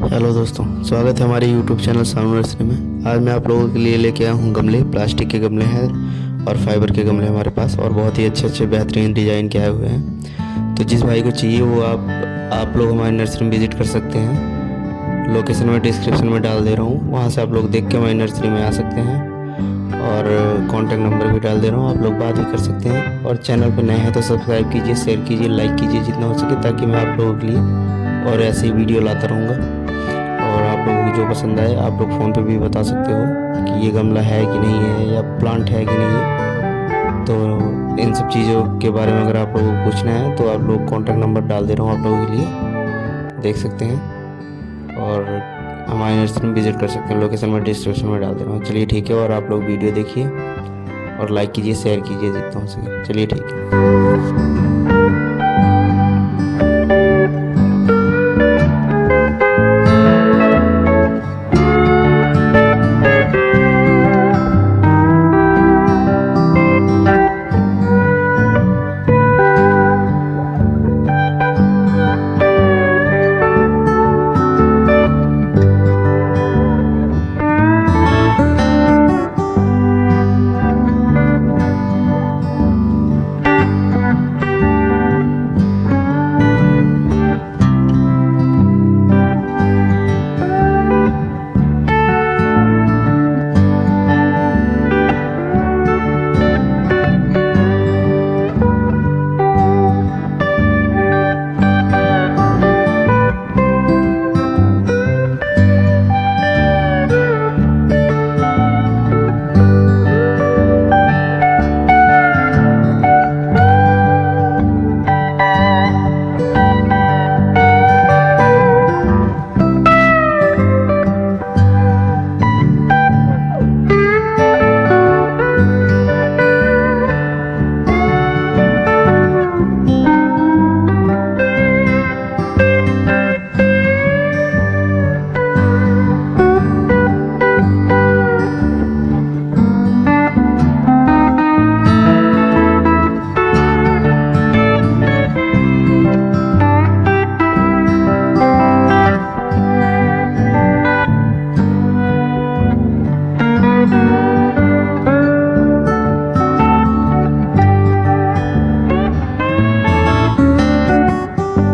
Hello दोस्तों, स्वागत है हमारे यूट्यूब चैनल शानू नर्सरी में। आज मैं आप लोगों के लिए लेके आया हूँ गमले। प्लास्टिक के गमले हैं और फाइबर के गमले हमारे पास, और बहुत ही अच्छे अच्छे बेहतरीन डिज़ाइन के आए हुए हैं। तो जिस भाई को चाहिए वो आप लोग हमारी नर्सरी में विज़िट कर सकते हैं। लोकेशन मैं डिस्क्रिप्शन में डाल दे रहा हूँ, वहाँ से आप लोग देख के हमारी नर्सरी में आ सकते हैं। और कॉन्टैक्ट नंबर भी डाल दे रहा हूँ, आप लोग बात भी कर सकते हैं। और चैनल पर नए हैं तो सब्सक्राइब कीजिए, शेयर कीजिए, लाइक कीजिए जितना हो सके, ताकि मैं आप लोगों के लिए और ऐसी वीडियो लाता रहूँगा। और आप लोगों को जो पसंद आए आप लोग फ़ोन पे भी बता सकते हो कि ये गमला है कि नहीं है, या प्लांट है कि नहीं है। तो इन सब चीज़ों के बारे में अगर आप लोगों को पूछना है तो आप लोग कॉन्टैक्ट नंबर डाल दे रहा हूँ आप लोगों के लिए, देख सकते हैं। और हमारे नर्सरी में विज़िट कर सकते हैं, लोकेशन में डिस्क्रिप्शन में डाल दे रहा हूँ। चलिए ठीक है, और आप लोग वीडियो देखिए और लाइक कीजिए, शेयर कीजिए जितना हो सके। चलिए ठीक है।